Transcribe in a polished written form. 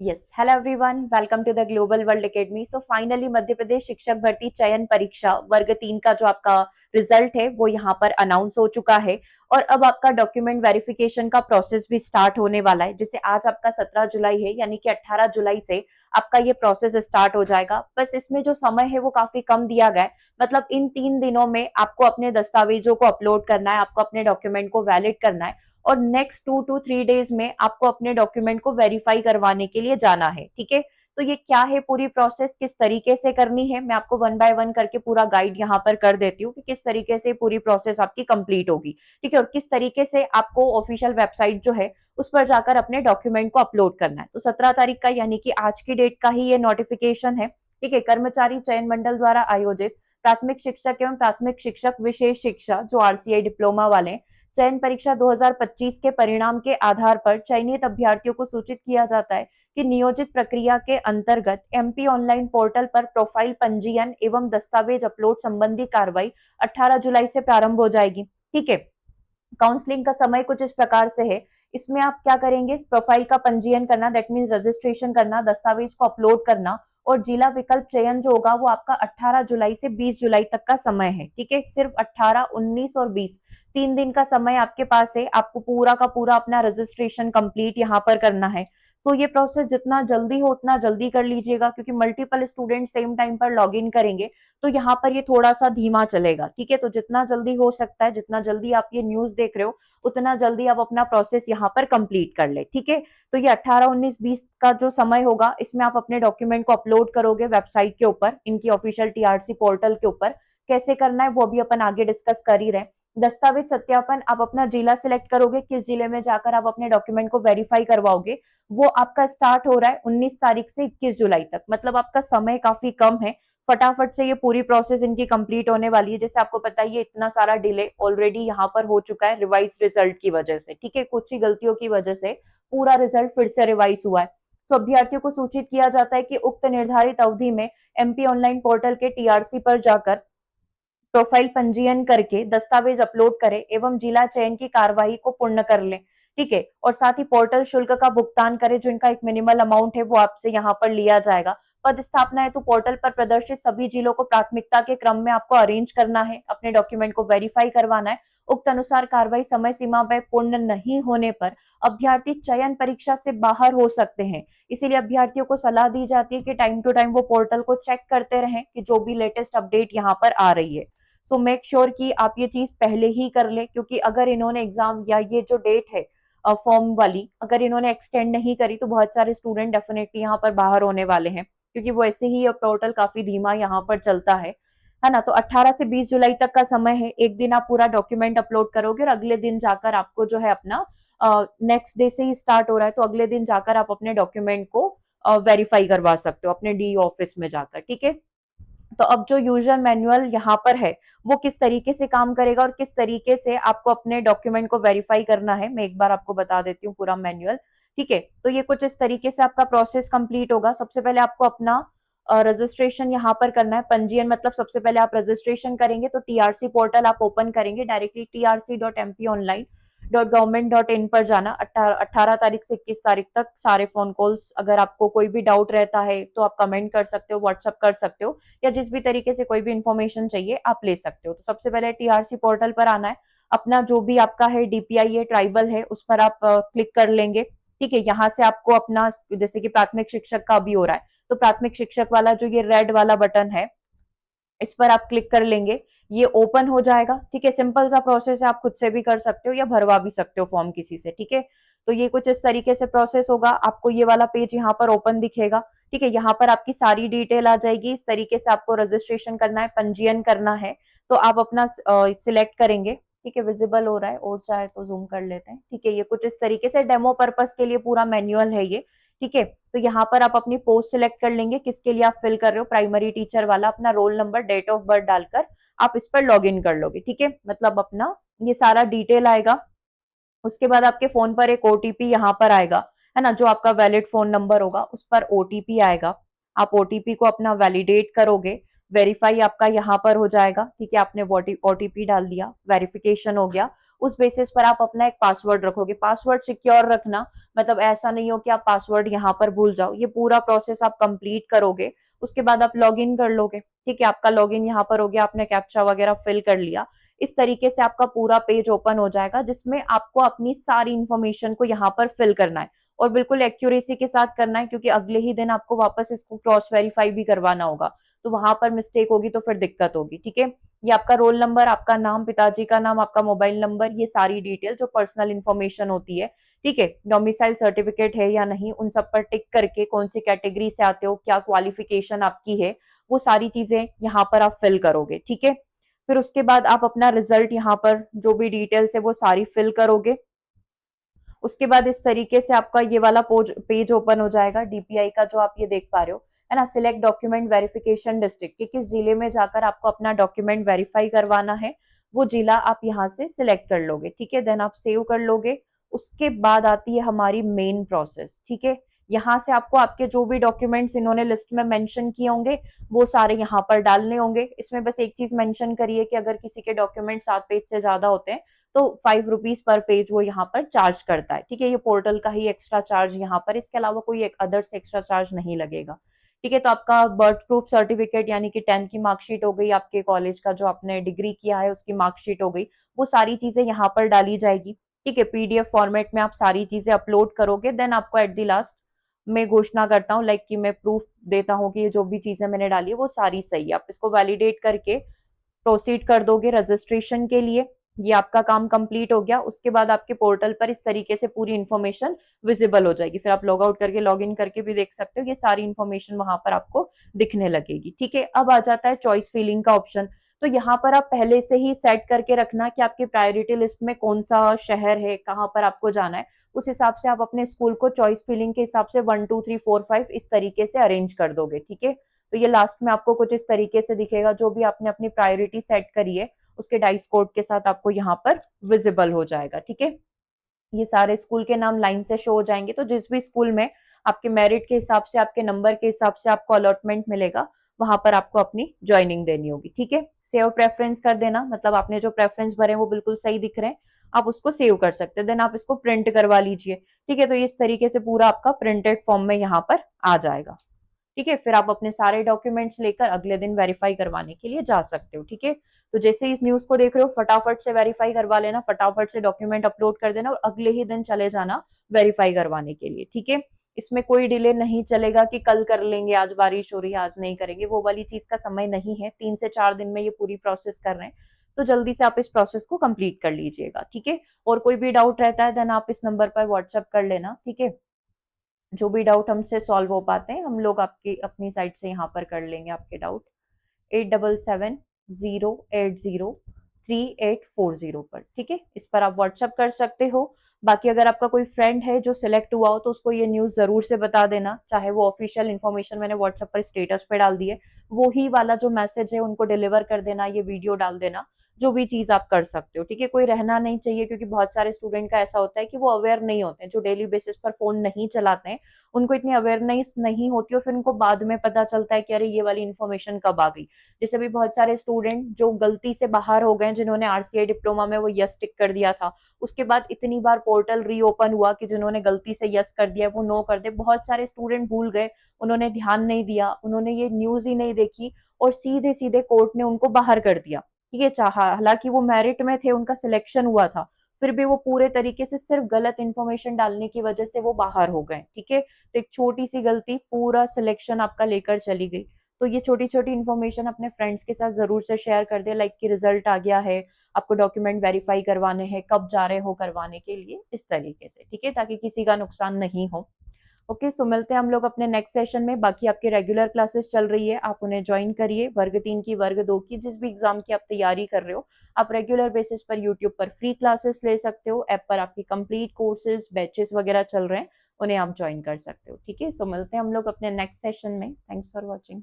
Yes, hello everyone, welcome to the global world academy. So finally Madhya Pradesh शिक्षक भर्ती चयन परीक्षा वर्ग 3 का जो आपका रिजल्ट है वो यहाँ पर अनाउंस हो चुका है और अब आपका डॉक्यूमेंट वेरिफिकेशन का प्रोसेस भी स्टार्ट होने वाला है। जैसे आज आपका 17 जुलाई है, यानी कि 18 जुलाई से आपका ये प्रोसेस स्टार्ट हो जाएगा। बस इसमें जो समय है वो काफी कम दिया गया है। मतलब इन 3 दिनों में आपको अपने दस्तावेजों को अपलोड करना है, आपको अपने डॉक्यूमेंट को वैलिड करना है और नेक्स्ट 2 to 3 डेज में आपको अपने डॉक्यूमेंट को वेरीफाई करवाने के लिए जाना है। ठीक है, तो ये क्या है, पूरी प्रोसेस किस तरीके से करनी है, मैं आपको वन बाय वन करके पूरा गाइड यहाँ पर कर देती हूँ कि किस तरीके से पूरी प्रोसेस आपकी कंप्लीट होगी। ठीक है, और किस तरीके से आपको ऑफिशियल वेबसाइट जो है उस पर जाकर अपने डॉक्यूमेंट को अपलोड करना है। तो 17 तारीख का, यानी कि आज की डेट का ही ये नोटिफिकेशन है। ठीक है, कर्मचारी चयन मंडल द्वारा आयोजित प्राथमिक शिक्षक एवं प्राथमिक शिक्षक विशेष शिक्षा, जो आरसीआई डिप्लोमा वाले, चयन परीक्षा 2025 के परिणाम के आधार पर चयनित अभ्यर्थियों को सूचित किया जाता है कि नियोजित प्रक्रिया के अंतर्गत एमपी ऑनलाइन पोर्टल पर प्रोफाइल पंजीयन एवं दस्तावेज अपलोड संबंधी कार्रवाई 18 जुलाई से प्रारंभ हो जाएगी। ठीक है, काउंसलिंग का समय कुछ इस प्रकार से है। इसमें आप क्या करेंगे, प्रोफाइल का पंजीयन करना, दैट मीन्स रजिस्ट्रेशन करना, दस्तावेज को अपलोड करना और जिला विकल्प चयन जो होगा वो आपका 18 जुलाई से 20 जुलाई तक का समय है। ठीक है, सिर्फ 18, 19 और 20 3 दिन का समय आपके पास है। आपको पूरा का पूरा अपना रजिस्ट्रेशन कंप्लीट यहाँ पर करना है। तो ये प्रोसेस जितना जल्दी हो उतना जल्दी कर लीजिएगा, क्योंकि मल्टीपल स्टूडेंट सेम टाइम पर लॉग इन करेंगे तो यहाँ पर ये थोड़ा सा धीमा चलेगा। ठीक है, तो जितना जल्दी हो सकता है, जितना जल्दी आप ये न्यूज देख रहे हो उतना जल्दी आप अपना प्रोसेस यहाँ पर कंप्लीट कर ले। ठीक है, तो ये 18, 19, 20 का जो समय होगा इसमें आप अपने डॉक्यूमेंट को अपलोड करोगे वेबसाइट के ऊपर, इनकी ऑफिशियल टीआरसी पोर्टल के ऊपर। कैसे करना है वो भी अपन आगे डिस्कस कर ही रहे। दस्तावेज सत्यापन, आप अपना जिला सिलेक्ट करोगे, किस जिले में जाकर आप अपने डॉक्यूमेंट को वेरीफाई करवाओगे। वो आपका स्टार्ट हो रहा है 19 तारीख से 21 जुलाई तक। मतलब आपका समय काफी कम है, फटाफट से ये पूरी प्रोसेस इनकी कंप्लीट होने वाली है। जैसे आपको पता है ये इतना सारा डिले ऑलरेडी यहाँ पर हो चुका है रिवाइज रिजल्ट की वजह से। ठीक है, कुछ ही गलतियों की वजह से पूरा रिजल्ट फिर से रिवाइज हुआ है। सो अभ्यर्थियों को सूचित किया जाता है कि उक्त निर्धारित अवधि में एमपी ऑनलाइन पोर्टल के टीआरसी पर जाकर प्रोफाइल पंजीयन करके दस्तावेज अपलोड करें एवं जिला चयन की कार्यवाही को पूर्ण कर लें। ठीक है, और साथ ही पोर्टल शुल्क का भुगतान करें, जो इनका एक मिनिमल अमाउंट है वो आपसे यहाँ पर लिया जाएगा। पद स्थापना है तो पोर्टल पर प्रदर्शित सभी जिलों को प्राथमिकता के क्रम में आपको अरेंज करना है, अपने डॉक्यूमेंट को वेरीफाई करवाना है। उक्त अनुसार कार्रवाई समय सीमा में पूर्ण नहीं होने पर अभ्यर्थी चयन परीक्षा से बाहर हो सकते हैं। इसीलिए अभ्यर्थियों को सलाह दी जाती है कि टाइम टू टाइम वो पोर्टल को चेक करते रहें कि जो भी लेटेस्ट अपडेट यहाँ पर आ रही है। सो मेक श्योर कि आप ये चीज पहले ही कर ले, क्योंकि अगर इन्होंने एग्जाम या ये जो डेट है फॉर्म वाली अगर इन्होंने एक्सटेंड नहीं करी तो बहुत सारे स्टूडेंट डेफिनेटली यहाँ पर बाहर होने वाले हैं, क्योंकि वैसे ही ये पोर्टल काफी धीमा यहाँ पर चलता है ना। तो 18 से 20 जुलाई तक का समय है। एक दिन आप पूरा डॉक्यूमेंट अपलोड करोगे और अगले दिन जाकर आपको जो है अपना नेक्स्ट डे से ही स्टार्ट हो रहा है तो अगले दिन जाकर आप अपने डॉक्यूमेंट को वेरीफाई करवा सकते हो अपने डी ऑफिस में जाकर। ठीक है, तो अब जो यूजर मैनुअल यहाँ पर है वो किस तरीके से काम करेगा और किस तरीके से आपको अपने डॉक्यूमेंट को वेरीफाई करना है, मैं एक बार आपको बता देती हूँ पूरा मैनुअल। ठीक है, तो ये कुछ इस तरीके से आपका प्रोसेस कंप्लीट होगा। सबसे पहले आपको अपना रजिस्ट्रेशन यहाँ पर करना है, पंजीयन मतलब सबसे पहले आप रजिस्ट्रेशन करेंगे तो टीआरसी पोर्टल आप ओपन करेंगे, डायरेक्टली trc.mponline.government.in पर जाना। 18 तारीख से 21 तारीख तक सारे फोन कॉल्स, अगर आपको कोई भी डाउट रहता है तो आप कमेंट कर सकते हो, व्हाट्सअप कर सकते हो, या जिस भी तरीके से कोई भी इंफॉर्मेशन चाहिए आप ले सकते हो। तो सबसे पहले टीआरसी पोर्टल पर आना है, अपना जो भी आपका है डीपीआई है, ट्राइबल है, उस पर आप क्लिक कर लेंगे। ठीक है, यहाँ से आपको अपना, जैसे कि प्राथमिक शिक्षक का भी हो रहा है तो प्राथमिक शिक्षक वाला जो ये रेड वाला बटन है इस पर आप क्लिक कर लेंगे, ये ओपन हो जाएगा। ठीक है, सिंपल सा प्रोसेस है, आप खुद से भी कर सकते हो या भरवा भी सकते हो फॉर्म किसी से। ठीक है, तो ये कुछ इस तरीके से प्रोसेस होगा। आपको ये वाला पेज यहाँ पर ओपन दिखेगा। ठीक है, यहाँ पर आपकी सारी डिटेल आ जाएगी। इस तरीके से आपको रजिस्ट्रेशन करना है, पंजीयन करना है, तो आप अपना सिलेक्ट करेंगे। ठीक है, विजिबल हो रहा है और चाहे तो जूम कर लेते हैं। ठीक है, ये कुछ इस तरीके से डेमो पर्पस के लिए पूरा मैनुअल है ये। ठीक है, तो यहाँ पर आप अपनी पोस्ट सिलेक्ट कर लेंगे, किसके लिए आप फिल कर रहे हो, प्राइमरी टीचर वाला, अपना roll number, date of birth डालकर आप इस पर लॉग इन कर लोगे। ठीक है, मतलब अपना ये सारा डिटेल आएगा। उसके बाद आपके फोन पर एक ओटीपी यहाँ पर आएगा, है ना, जो आपका वैलिड फोन नंबर होगा उस पर ओटीपी आएगा। आप ओटीपी को अपना वैलिडेट करोगे, वेरीफाई आपका यहाँ पर हो जाएगा। ठीक है, आपने ओटीपी डाल दिया, वेरिफिकेशन हो गया। उस बेसिस पर आप अपना एक पासवर्ड रखोगे। पासवर्ड सिक्योर रखना मतलब ऐसा नहीं हो कि आप पासवर्ड यहाँ पर भूल जाओ। ये पूरा प्रोसेस आप कंप्लीट करोगे, उसके बाद आप लॉग इन कर लोगे। ठीक है, आपका लॉग इन यहाँ पर हो गया, आपने कैप्चा वगैरह फिल कर लिया। इस तरीके से आपका पूरा पेज ओपन हो जाएगा, जिसमें आपको अपनी सारी इंफॉर्मेशन को यहाँ पर फिल करना है और बिल्कुल एक्यूरेसी के साथ करना है, क्योंकि अगले ही दिन आपको वापस इसको क्रॉस वेरीफाई भी करवाना होगा। तो वहां पर मिस्टेक होगी तो फिर दिक्कत होगी। ठीक है, ये आपका रोल नंबर, आपका नाम, पिताजी का नाम, आपका मोबाइल नंबर, ये सारी डिटेल जो पर्सनल इंफॉर्मेशन होती है। ठीक है, डोमिसाइल सर्टिफिकेट है या नहीं, उन सब पर टिक करके कौन सी कैटेगरी से आते हो, क्या क्वालिफिकेशन आपकी है, वो सारी चीजें यहाँ पर आप फिल करोगे। ठीक है, फिर उसके बाद आप अपना रिजल्ट यहाँ पर जो भी डिटेल्स है वो सारी फिल करोगे। उसके बाद इस तरीके से आपका ये वाला पेज ओपन हो जाएगा डीपीआई का, जो आप ये देख पा रहे हो, है ना। सिलेक्ट डॉक्यूमेंट वेरिफिकेशन डिस्ट्रिक्ट, कि किस जिले में जाकर आपको अपना डॉक्यूमेंट वेरीफाई करवाना है, वो जिला आप यहाँ से सिलेक्ट कर लोगे। ठीक है, देन आप सेव कर लोगे। उसके बाद आती है हमारी मेन प्रोसेस। ठीक है, यहाँ से आपको आपके जो भी डॉक्यूमेंट्स इन्होंने लिस्ट में मेंशन किए होंगे वो सारे यहाँ पर डालने होंगे। इसमें बस एक चीज मेंशन करिए कि अगर किसी के डॉक्यूमेंट 7 पेज से ज्यादा होते हैं तो 5 रुपीज पर पेज वो यहाँ पर चार्ज करता है। ठीक है, ये पोर्टल का ही एक्स्ट्रा चार्ज यहाँ पर, इसके अलावा कोई एक अदर से एक्स्ट्रा चार्ज नहीं लगेगा। ठीक है, तो आपका बर्थ प्रूफ सर्टिफिकेट यानी कि 10th की मार्कशीट हो गई, आपके कॉलेज का जो आपने डिग्री किया है उसकी मार्कशीट हो गई, वो सारी चीजें यहाँ पर डाली जाएगी। ठीक है, पीडीएफ फॉर्मेट में आप सारी चीजें अपलोड करोगे। देन आपको एट द लास्ट मैं घोषणा करता हूँ, लाइक कि मैं प्रूफ देता हूँ कि ये जो भी चीजें मैंने डाली है वो सारी सही है। आप इसको वैलिडेट करके प्रोसीड कर दोगे रजिस्ट्रेशन के लिए। ये आपका काम कंप्लीट हो गया। उसके बाद आपके पोर्टल पर इस तरीके से पूरी इंफॉर्मेशन विजिबल हो जाएगी। फिर आप लॉग आउट करके लॉग इन करके भी देख सकते हो, ये सारी इंफॉर्मेशन वहां पर आपको दिखने लगेगी। ठीक है, अब आ जाता है चॉइस फिलिंग का ऑप्शन। तो यहाँ पर आप पहले से ही सेट करके रखना कि आपकी प्रायोरिटी लिस्ट में कौन सा शहर है, कहाँ पर आपको जाना है। उस हिसाब से आप अपने स्कूल को चॉइस फिलिंग के हिसाब से 1 2 3 4 5 इस तरीके से अरेंज कर दोगे। ठीक है, तो ये लास्ट में आपको कुछ इस तरीके से दिखेगा, जो भी आपने अपनी प्रायोरिटी सेट करी है उसके डाइस कोड के साथ आपको यहाँ पर विजिबल हो जाएगा। ठीक है, ये सारे स्कूल के नाम लाइन से शो हो जाएंगे। तो जिस भी स्कूल में आपके मेरिट के हिसाब से, आपके नंबर के हिसाब से आपको अलॉटमेंट मिलेगा, वहां पर आपको अपनी ज्वाइनिंग देनी होगी। ठीक है, सेव प्रेफरेंस कर देना, मतलब आपने जो प्रेफरेंस भरे वो बिल्कुल सही दिख रहे हैं, आप उसको सेव कर सकते हैं। देन आप इसको प्रिंट करवा लीजिए। ठीक है, तो इस तरीके से पूरा आपका प्रिंटेड फॉर्म में यहाँ पर आ जाएगा। ठीक है, फिर आप अपने सारे डॉक्यूमेंट्स लेकर अगले दिन वेरीफाई करवाने के लिए जा सकते हो। ठीक है, तो जैसे इस न्यूज को देख रहे हो, फटाफट से वेरीफाई करवा लेना, फटाफट से डॉक्यूमेंट अपलोड कर देना और अगले ही दिन चले जाना वेरीफाई करवाने के लिए। ठीक है, इसमें कोई डिले नहीं चलेगा कि कल कर लेंगे, आज बारिश हो रही है आज नहीं करेंगे, वो वाली चीज का समय नहीं है। 3 से 4 दिन में ये पूरी प्रोसेस कर रहे हैं, तो जल्दी से आप इस प्रोसेस को कंप्लीट कर लीजिएगा। ठीक है, और कोई भी डाउट रहता है देन आप इस नंबर पर व्हाट्सएप कर लेना। ठीक है, जो भी डाउट हमसे सॉल्व हो पाते हैं हम लोग आपकी अपनी साइड से यहाँ पर कर लेंगे आपके डाउट। 8770803840 पर। ठीक है, इस पर आप व्हाट्सएप कर सकते हो। बाकी अगर आपका कोई फ्रेंड है जो सिलेक्ट हुआ हो तो उसको ये न्यूज जरूर से बता देना, चाहे वो ऑफिशियल इन्फॉर्मेशन मैंने व्हाट्सएप पर स्टेटस पे डाल दी है, वो ही वाला जो मैसेज है उनको डिलीवर कर देना, ये वीडियो डाल देना, जो भी चीज आप कर सकते हो। ठीक है, कोई रहना नहीं चाहिए, क्योंकि बहुत सारे स्टूडेंट का ऐसा होता है कि वो अवेयर नहीं होते हैं, जो डेली बेसिस पर फोन नहीं चलाते हैं, उनको इतनी अवेयरनेस नहीं होती और फिर उनको बाद में पता चलता है कि अरे ये वाली इन्फॉर्मेशन कब आ गई। जैसे भी बहुत सारे स्टूडेंट जो गलती से बाहर हो गए, जिन्होंने आरसीआई डिप्लोमा में वो यस टिक कर दिया था, उसके बाद इतनी बार पोर्टल रीओपन हुआ कि जिन्होंने गलती से यस कर दिया वो नो कर दे। बहुत सारे स्टूडेंट भूल गए, उन्होंने ध्यान नहीं दिया, उन्होंने ये न्यूज ही नहीं देखी और सीधे सीधे कोर्ट ने उनको बाहर कर दिया। ठीक है, चाहा हालांकि वो मेरिट में थे, उनका सिलेक्शन हुआ था, फिर भी वो पूरे तरीके से सिर्फ गलत इन्फॉर्मेशन डालने की वजह से वो बाहर हो गए। ठीक है, तो एक छोटी सी गलती पूरा सिलेक्शन आपका लेकर चली गई। तो ये छोटी छोटी इन्फॉर्मेशन अपने फ्रेंड्स के साथ जरूर से शेयर कर दे, लाइक कि रिजल्ट आ गया है, आपको डॉक्यूमेंट वेरीफाई करवाने हैं, कब जा रहे हो करवाने के लिए, इस तरीके से। ठीक है, ताकि किसी का नुकसान नहीं हो। ओके, सो मिलते हैं हम लोग अपने नेक्स्ट सेशन में। बाकी आपकी रेगुलर क्लासेस चल रही है, आप उन्हें ज्वाइन करिए। वर्ग 3 की, वर्ग 2 की, जिस भी एग्जाम की आप तैयारी कर रहे हो, आप रेगुलर बेसिस पर यूट्यूब पर फ्री क्लासेस ले सकते हो। ऐप पर आपकी कंप्लीट कोर्सेज बैचेस वगैरह चल रहे हैं, उन्हें आप ज्वाइन कर सकते हो। ठीक है, सो मिलते हैं हम लोग अपने नेक्स्ट सेशन में। Thanks for watching.